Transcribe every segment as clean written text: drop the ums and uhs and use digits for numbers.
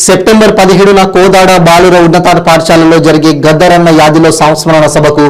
September 17న Kodad బాలుర ఉన్నత పాఠశాలలో జరిగే గద్దరన్న యాదిలో సంస్మరణ సభకు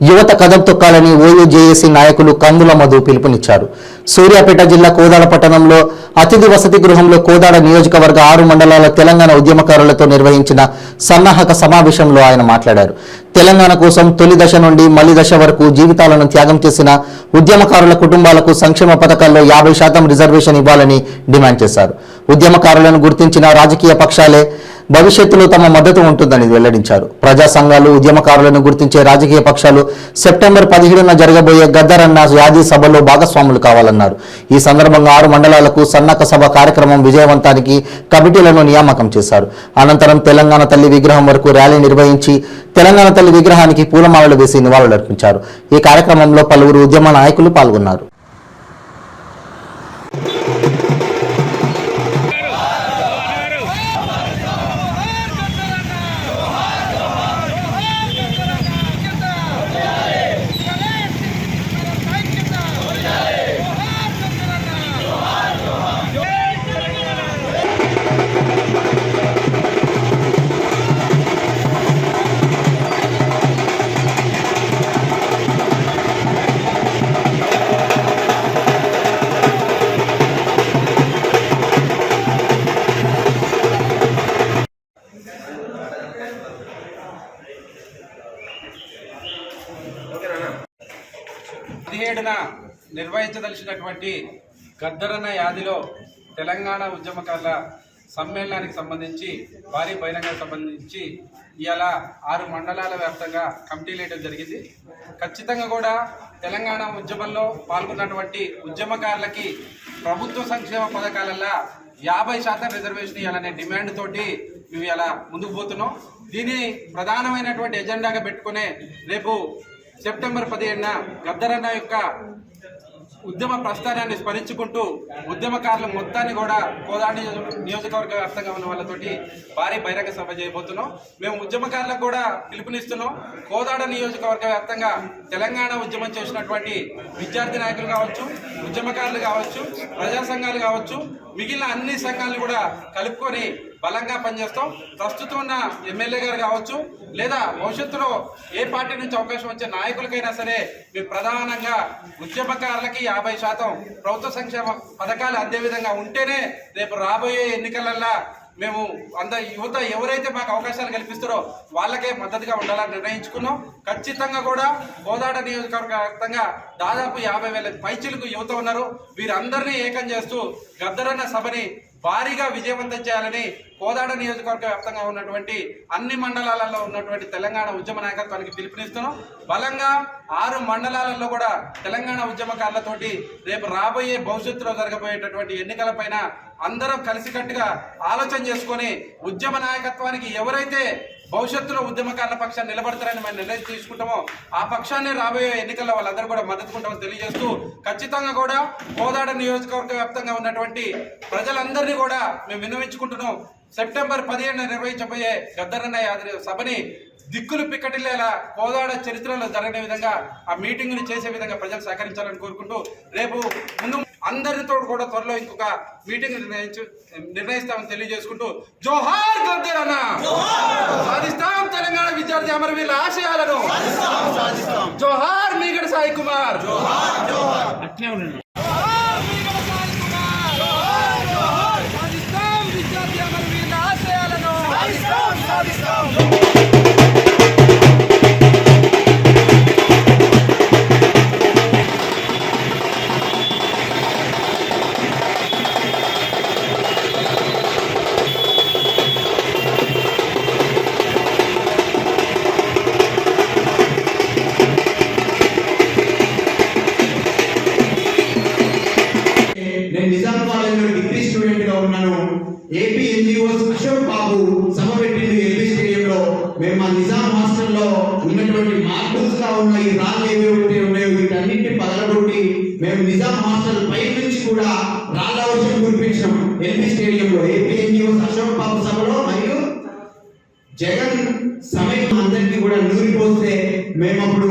యువత కదం తొక్కాలని ఓయూజేఏసీ నాయకులు కందుల మధు పిలుపునిచ్చారు. సూర్యాపేట జిల్లా కోదాడ పట్టణంలో అతిథి వసతి గృహంలో కోదాడ నియోజకవర్గ 6 మండలాల తెలంగాణ ఉద్యమకారులతో నిర్వహించిన సన్నాహక సమావేశంలో ఆయన మాట్లాడారు. తెలంగాణ కోసం తొలి దశ నుండి మలి దశ వరకు జీవితాలను త్యాగం చేసిన ఉద్యమకారుల కుటుంబాలకు సంక్షేమ పథకాల్లో 50% రిజర్వేషన్ ఇవ్వాలని డిమాండ్ చేశారు. ఉద్యమకారులను గుర్తించిన రాజకీయ పక్షాలే భవిష్యత్తులో తమ మద్దతు ఉంటుందని వెల్లడించారు. ప్రజా సంఘాలు ఉద్యమకారులను గుర్తించే రాజకీయ పక్షాలు సెప్టెంబర్ 17న జరగబోయే గద్దరన్న యాది సభలో భాగస్వాములు కావాలన్నారు. ఈ సందర్భంగా 6 మండలాలకు సన్నక సభ కార్యక్రమం విజయవంతానికి కమిటీలను నియామకం చేశారు. అనంతరం తెలంగాణ తల్లి విగ్రహం వరకు ర్యాలీ నిర్వహించి తెలంగాణ తల్లి విగ్రహానికి పూలమాలలు వేసి నివాళులర్పించారు. ఈ కార్యక్రమంలో పలువురు ఉద్యమ నాయకులు పాల్గొన్నారు. నిర్వహించదలిచినటువంటి గద్దరన్న యాదిలో తెలంగాణ ఉద్యమకారుల సమ్మేళనానికి సంబంధించి భారీ బహిరంగానికి సంబంధించి ఇవాళ 6 మండలాల వ్యాప్తంగా కమిటీలు వేయడం జరిగింది. ఖచ్చితంగా కూడా తెలంగాణ ఉద్యమంలో పాల్గొన్నటువంటి ఉద్యమకారులకి ప్రభుత్వ సంక్షేమ పథకాలల్లో 50% రిజర్వేషన్ ఇవ్వాలనే డిమాండ్ తోటి మేము ఇలా ముందుకు పోతున్నాం. దీన్ని ప్రధానమైనటువంటి ఎజెండాగా పెట్టుకునే రేపు సెప్టెంబర్ 17న గద్దరన్న యొక్క ఉద్యమ ప్రస్థానాన్ని స్మరించుకుంటూ ఉద్యమకారుల మొత్తాన్ని కూడా కోదాడ నియోజకవర్గ వ్యాప్తంగా ఉన్న వాళ్ళతోటి భారీ బహిరంగ సభ చేయబోతున్నాం. మేము ఉద్యమకారులకు కూడా పిలుపునిస్తున్నాం. కోదాడ నియోజకవర్గ వ్యాప్తంగా తెలంగాణ ఉద్యమం చేసినటువంటి విద్యార్థి నాయకులు కావచ్చు, ఉద్యమకారులు కావచ్చు, ప్రజా సంఘాలు కావచ్చు, మిగిలిన అన్ని సంఘాలను కూడా కలుపుకొని బలంగా పనిచేస్తాం. ప్రస్తుతం ఉన్న ఎమ్మెల్యే గారు కావచ్చు, లేదా భవిష్యత్తులో ఏ పార్టీ నుంచి అవకాశం వచ్చే నాయకులకైనా సరే మేము ప్రధానంగా ఉద్యమకారులకి 50% ప్రభుత్వ సంక్షేమ పథకాలు అందే విధంగా ఉంటేనే రేపు రాబోయే ఎన్నికలల్లో మేము యువత ఎవరైతే మాకు అవకాశాలు కల్పిస్తారో వాళ్ళకే మద్దతుగా ఉండాలని నిర్ణయించుకున్నాం. ఖచ్చితంగా కూడా కోదాడ నియోజకవర్గ వ్యాప్తంగా దాదాపు 50,000 పైచిలకు యువత ఉన్నారు. వీరందరినీ ఏకం చేస్తూ గద్దరన్న సభని భారీగా విజయవంతం చేయాలని కోదాడ నియోజకవర్గ వ్యాప్తంగా ఉన్నటువంటి అన్ని మండలాలలో ఉన్నటువంటి తెలంగాణ ఉద్యమ నాయకత్వానికి పిలుపునిస్తున్నాం. బలంగా 6 మండలాలలో కూడా తెలంగాణ ఉద్యమకారులతోటి రేపు రాబోయే భవిష్యత్తులో జరగబోయేటటువంటి ఎన్నికలపైన అందరం కలిసికట్టుగా ఆలోచన చేసుకొని ఉద్యమ నాయకత్వానికి ఎవరైతే భవిష్యత్తులో ఉద్యమకారుల పక్షాన్ని నిలబడతారని మేము నిర్ణయం తీసుకుంటామో ఆ పక్షాన్ని రాబోయే ఎన్నికల్లో వాళ్ళందరూ కూడా మద్దతుకుంటామని తెలియజేస్తూ ఖచ్చితంగా కూడా కోదాడ నియోజకవర్గ వ్యాప్తంగా ఉన్నటువంటి ప్రజలందరినీ కూడా మేము విన్నవించుకుంటున్నాం. సెప్టెంబర్ 15న నిర్వహించబోయే గద్దరన్న యాది సభని దిక్కులు పిక్కటిల్లేలా కోదాడ చరిత్రలో జరిగిన విధంగా ఆ మీటింగ్ని చేసే విధంగా ప్రజలు సహకరించాలని కోరుకుంటూ రేపు ముందు అందరితో కూడా త్వరలో ఇంకొక మీటింగ్ నిర్ణయిస్తామని తెలియజేసుకుంటూ జోహార్ గద్దరన్న, సాధిస్తాం తెలంగాణ విద్యార్థి అమరవీరుల ఆశయాలను, జోహార్ మీగడ సాయి కుమార్. ఏపీ ఎన్జిఓస్ అశోక్ బాబు సభ పెట్టింది ఎల్బీ స్టేడియంలో. మేము మా నిజాం హాస్టల్లో ఉన్నటువంటి మార్బుల్స్ గా ఉన్న ఈ రాళ్ళు ఏవి ఉన్నాయో వీటన్నింటినీ పగలగొట్టి మేము నిజాం హాస్టల్ పై నుంచి కూడా రాళ్ళ వర్షం కురిపించాం ఎల్బీ స్టేడియంలో. ఏపీ ఎన్జిఓస్ అశోక్ బాబు సభలో మరియు జగన్ సమయం అందరికీ కూడా నూరిపోస్తే మేమప్పుడు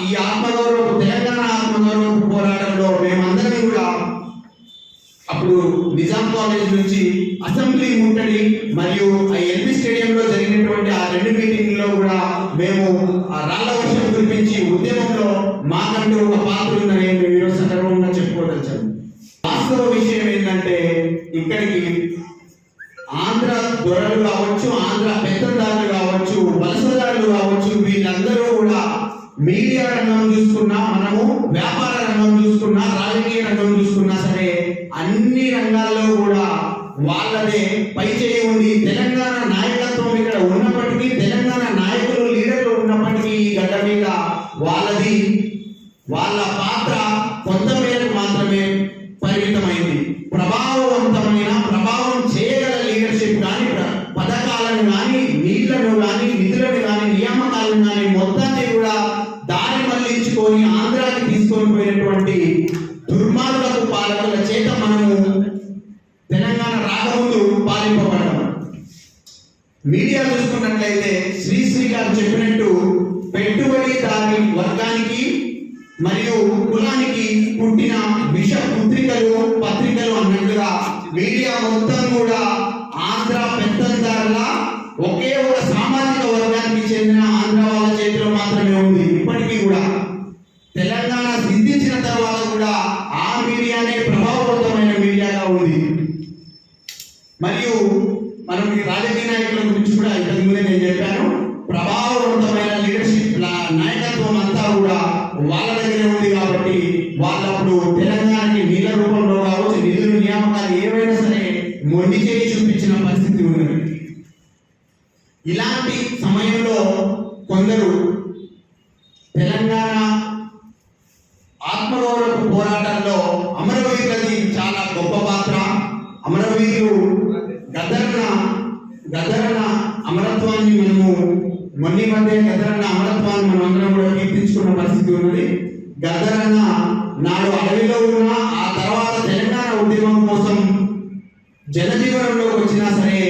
ఈ ఆత్మగౌరవ తెలంగాణ ఆత్మగౌరవ పోరాటంలో మేమందరం కూడా అప్పుడు అప్పుడు నిజాం కాలేజ్ నుంచి అసెంబ్లీ ముట్టడి మరియు ఆ ఎల్బీ స్టేడియంలో జరిగినటువంటి ఆ 2 మీటింగ్లో కూడా మేము ఆ రాళ్ల వర్షం కురిపించి ఉద్యమంలో మాకంటూ ఒక పాత్ర ఉందని మేము ఈరోజు సందర్భంగా చెప్పుకోవచ్చు. వాస్తవ విషయం ఏంటంటే ఇక్కడికి ఆంధ్ర దొరలు కావచ్చు, ఆంధ్ర పెత్తందారులు కావచ్చు, వలసదారులు కావచ్చు, వీళ్ళందరూ కూడా మీడియా రంగం చూసుకున్నా, మనము వ్యాపార రంగం చూసుకున్నా, రాజకీయ రంగం చూసుకున్నా సరే అన్ని రంగాల్లో కూడా వాళ్ళదే పై చేయి ఉంది. తెలంగాణ నాయకత్వం ఇక్కడ ఉన్నప్పటికీ, తెలంగాణ నాయకులు లీడర్లు ఉన్నప్పటికీ ఈ గడ్డ మీద వాళ్ళ పాత్ర కొంత మేరకు మాత్రమే పరిమితమైంది. ప్రభావం చేయగల లీడర్షిప్ కానీ, పథకాలను కానీ, నీళ్లను కానీ, నిధులను కానీ, నియామకాలను కానీ మొత్తాన్ని కూడా దారి మళ్లించుకొని ఆంధ్రాకి తీసుకొని పోయినటువంటి దుర్మార్గపు పాలకుల చేత మనము తెలంగాణ రాకముందు పాలింపబడ్డాం. మీడియా చూసుకున్నట్లయితే శ్రీశ్రీ గారు చెప్పినట్టు పెట్టుబడిదారి వర్గానికి మరియు కులానికి పుట్టిన విష పత్రికలు అన్నట్లుగా మీడియా మొత్తం కూడా ఆంధ్ర పెత్తందారుల ఒకే ఒక సామాజిక వర్గానికి చెందిన ఆంధ్ర వాళ్ళ చేతిలో మాత్రమే ఉంది. ఇప్పటికీ కూడా తెలంగాణ సిద్ధించిన తర్వాత కూడా ఆ మీడియానే ప్రభావవంతమైన మీడియాగా ఉంది. మరియు మనం ఈ రాజకీయ నాయకుల గురించి కూడా ఇంతకుముందే నేను చెప్పాను. ప్రభావవంతమైన లీడర్షిప్ నాయకత్వం అంతా కూడా వాళ్ళ దగ్గరే ఉంది కాబట్టి వాళ్ళప్పుడు తెలంగాణకి నీళ్ళ రూపంలో కావచ్చు, నిధులు నియామకాలు ఏవైనా సరే మొండి చేయి చూపించిన పరిస్థితి ఉన్నది. ఇలాంటి సమయంలో కొందరు తెలంగాణ ఆత్మగౌరవ పోరాటంలో అమరవీరులది చాలా గొప్ప పాత్ర. అమరవీరులు గద్దరన్న అమరత్వాన్ని మనము మొన్న మధ్య గద్దరన్న అమరత్వాన్ని మనం అందరం కూడా కీర్తించుకున్న పరిస్థితి ఉన్నది. గద్దరన్న నాడు అడవిలో ఉన్న, ఆ తర్వాత తెలంగాణ ఉద్యమం కోసం జనజీవనంలోకి వచ్చినా సరే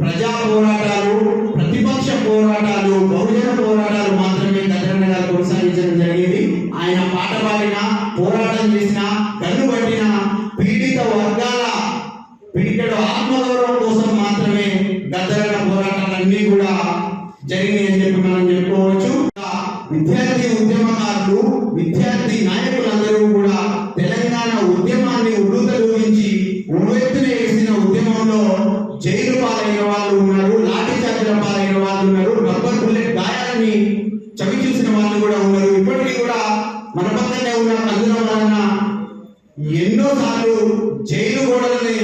ప్రజా పోరాటాలు, ప్రతిపక్ష పోరాటాలు, బహుజన పోరాటాలు మాత్రమే గద్దరన్న గారు కొనసాగించడం జరిగింది. ఆయన పాట పాడిన, పోరాటం చేసిన, కన్ను పట్టిన పీడిత వర్గాల పిడికెడు ఆత్మగౌరవం కోసం మాత్రమే గద్దరన్న పోరాటాలన్నీ కూడా జరిగినాయి అని చెప్పి మనం చెప్పుకోవచ్చు. విద్యార్థి ఉద్యమకారులు, విద్యార్థి నాయకులందరూ కూడా తెలంగాణ ఉద్యమాన్ని ఉర్రూతలూగించి ఉవ్వెత్తున వేసిన ఉద్యమంలో జైలు పాలైన వాళ్ళు ఉన్నారు, లాఠీ చార్జీల పాలైన వాళ్ళు ఉన్నారు, రబ్బర్ బుల్లెట్ గాయాలని చవి చూసిన వాళ్ళు కూడా ఉన్నారు. ఇప్పటికీ కూడా మన పక్కనే ఉన్న కందుల వలన ఎన్నోసార్లు జైలు గోడలని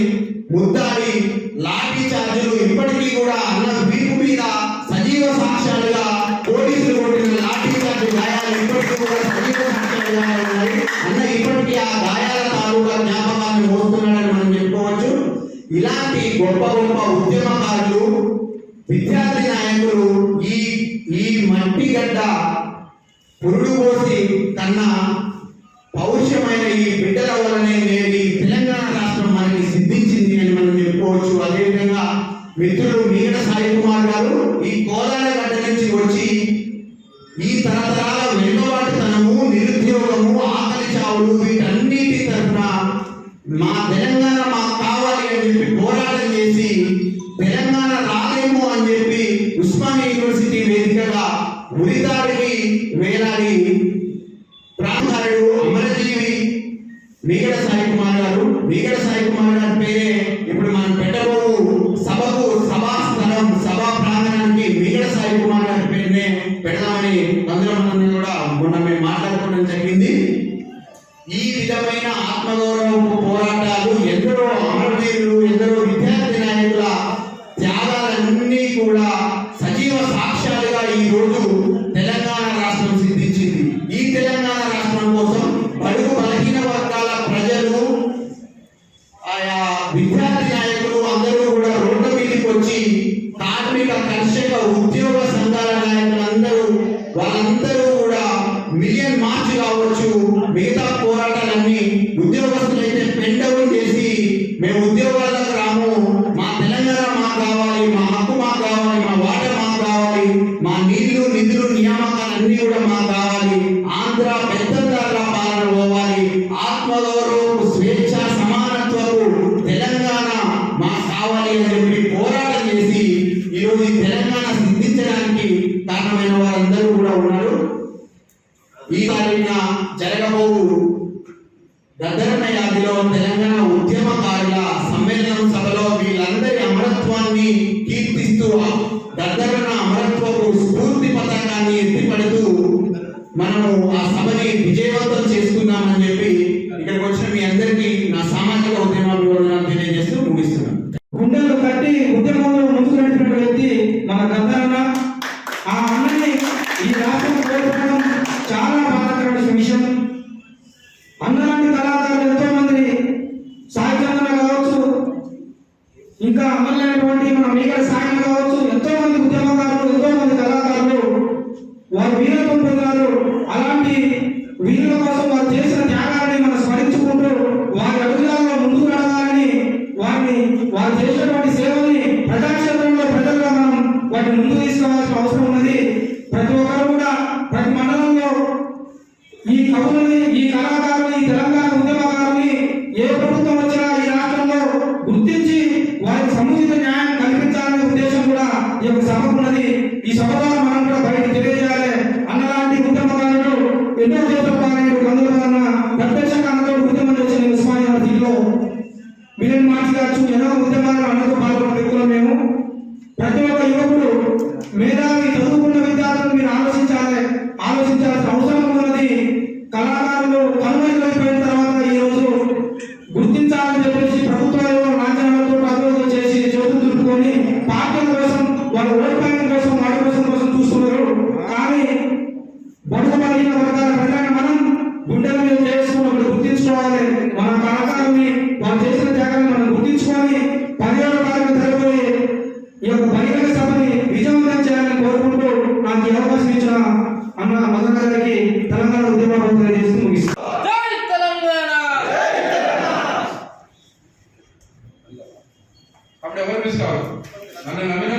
ముద్దాడి లాఠీ చార్జీలు ఇప్పటికీ కూడా అన్న వీపు మీద సజీవ సాక్ష్యాలుగా పోలీసులు కొట్టిన లాఠీ చార్జీ గాయాలు ఇప్పటికీ కూడా సజీవ సాక్ష్యాలుగా ఉన్నాయి. అన్న ఇప్పటికీ ఆ గాయాల తాలూకా జ్ఞాపకాన్ని మోస్తున్నాడని మనం చెప్పుకోవచ్చు. ఇలాంటి గొప్ప ఉద్యమకారులు, విద్యార్థి నాయకులు ఈ మట్టి గడ్డ పురుడు పోసి కన్నా పౌరుషమైన ఈ బిడ్డల వల్లనే నేటి తెలంగాణ రాష్ట్రం మనకి సిద్ధించింది అని మనం చెప్పుకోవచ్చు. అదేవిధంగా మిత్రులు నీగడ సాయి కుమార్ గారు ఈ కోదాడ గడ్డ నుంచి వచ్చి ఈ తరతరాల వెనుకబాటుతనము, నిరుద్యోగము, ఆకలి చావులు వీటన్నిటి తరఫున మా తెలంగాణ మాకు కావాలి అని చెప్పి పోరాటం చేసి తెలంగాణ రాదేమో అని చెప్పి ఉస్మానియా యూనివర్సిటీ వేదికగా ఉరితాడికి వేలాడి ప్రాంతాలు అమరజీవి నీగడ సాయి కుమార్ గారు పేరే ఇప్పుడు మనం పెట్టబోవు సభా ప్రాంగణానికి నీగడ సాయి కుమార్ గారి పేరునే పెడదామని అందులో మనం కూడా మొన్న మేము మాట్లాడుకోవడం జరిగింది. ఈ విధమైన ఆత్మగౌరవ పోరాటాలు ఎందరో అమరవీరులు, ఎందరో విద్యార్థి నాయకుల త్యాగాలన్నీ కూడా సజీవ సాక్ష్యాలుగా ఈ రోజు తెలంగాణ రాష్ట్రం సిద్ధించింది. ఈ తెలంగాణ రాష్ట్రం కోసం బడుగు బలహీన వర్గాల ప్రజలు, ఆయా విద్యార్థి నాయకులు అందరూ కూడా రోడ్ల మీదకి వచ్చి కార్మిక, కర్షక, ఉద్యోగ సంఘాల నాయకులందరూ వాళ్ళందరూ కూడా మిలియన్ మార్చ్ కావచ్చు, మిగతా పోరాటాలన్నీ ఉద్యోగస్తులైతే పెండౌన్ చేసి మేము ఉద్యోగాలకు రాము, మా తెలంగాణ మాకు కావాలి, మా హక్కు మాకు కావాలి, మా వాటర్ మాకు కావాలి, మా నీళ్లు, నిధులు, నియామకాలన్నీ కూడా మాకు కావాలి, ఆంధ్ర పెత్తందారుల పాలన పోవాలి, ఆత్మగౌరవం, స్వేచ్ఛ, సమానత్వపు అమరత్వాన్ని కీర్తిస్తూ గద్దరన్న అమరత్వపు స్ఫూర్తి పతాకాన్ని ఎత్తిపడుతూ మనము ఆ సభని విజయవంతం చేసుకున్నామని చెప్పి ఇక్కడికి వచ్చిన మీ అందరికీ నా సామాజిక ఉద్యమ వివరణలు తెలియజేస్తూ ముగిస్తున్నాను. గుండెలు కట్టి ఉద్యమంలో ముందుకు నడిపిన వ్యక్తి మన గద్దరన్న. ఆ అన్నని ఈ రాష్ట్రం కోల్పోవడం చాలా బాధాకరమైన విషయం. అన్నలాంటి కళాకారులు ఎంతో మందిని సాహిత్యంలో కావచ్చు, ఇంకా అమరులైనటువంటి మన మీగడ సాయం కావచ్చు, ఎంతో మంది ఉద్యమకారులు, ఎంతో మంది కళాకారులు వారు వీరత్వం పొందారు. అలాంటి వీరుల కోసం వారు చేసిన త్యాగాన్ని మనం స్మరించుకుంటూ వారి అడుగులలో ముందుకు నడవాలని, వారు చేసినటువంటి సేవల్ని ప్రజాక్షేత్రంలో ప్రజలుగా మనం వాటిని ముందుకు తీసుకోవాల్సిన అవసరం ఉన్నది. ప్రతి ఒక్కరు కూడా ప్రతి మండలంలో ఈ కవులని, ఈ కళాకారుని, ఈ తెలంగాణ ఉద్యమకారుని ఏ ప్రభుత్వం వచ్చినా ఈ రాష్ట్రంలో గుర్తించి వారికి సముచిత న్యాయం కల్పించాలనే ఉద్దేశం కూడా ఈ యొక్క సభకు ఉన్నది. ఈ సభ ద్వారా మనం కూడా బయటకు తెలియజేయాలి. అన్నలాంటి ఉద్యమకారులు ఎన్నో చేతులు కందులన్న ప్రత్యక్షంగా అన్నతో ఉద్యమం చేసిన ఉస్మానియా యూనివర్సిటీలో విలన్ మార్చి కావచ్చు, ఎన్నో ఉద్యమాల్లో అన్నతో పాల్గొన్న వ్యక్తులు మేము. ప్రతి ఒక్క యువకుడు మేధావి చదువుకున్న విద్యార్థులు మీరు ఆలోచించాల్సిన అవసరం ఉన్నది. కళాకారులు కనుమరుగైపోయిన తర్వాత ఈ రోజు గుర్తించాలని చెప్పేసి ప్రభుత్వాలు రాజ్యాంగాలతో అభివృద్ధి చేసి చేతులు దులుపుకొని పార్టీల కోసం, వాళ్ళ ఓడిపోయిన కోసం, వాడి కోసం చూస్తున్నారు. కానీ బడుగు బలహీన వర్గాల ప్రజలను మనం గుండెల మీద చేసుకున్నప్పుడు గుర్తించుకోవాలి. మన కళాకారుని వాళ్ళు చేసిన త్యాగాన్ని మనం గుర్తించుకొని 17వ తారీఖు జరగబోయే ఈ యొక్క బహిరంగ సభని విజయవంతం చేయాలని కోరుకుంటూ నాకు ఈ అవకాశం ఇచ్చిన అన్న మదన్ గారికి తెలంగాణ ఉద్యమ చేస్తూ ముగిస్తాను. అప్పుడు ఎవరు పిలుస్తారు? నన్ను నమ్మిన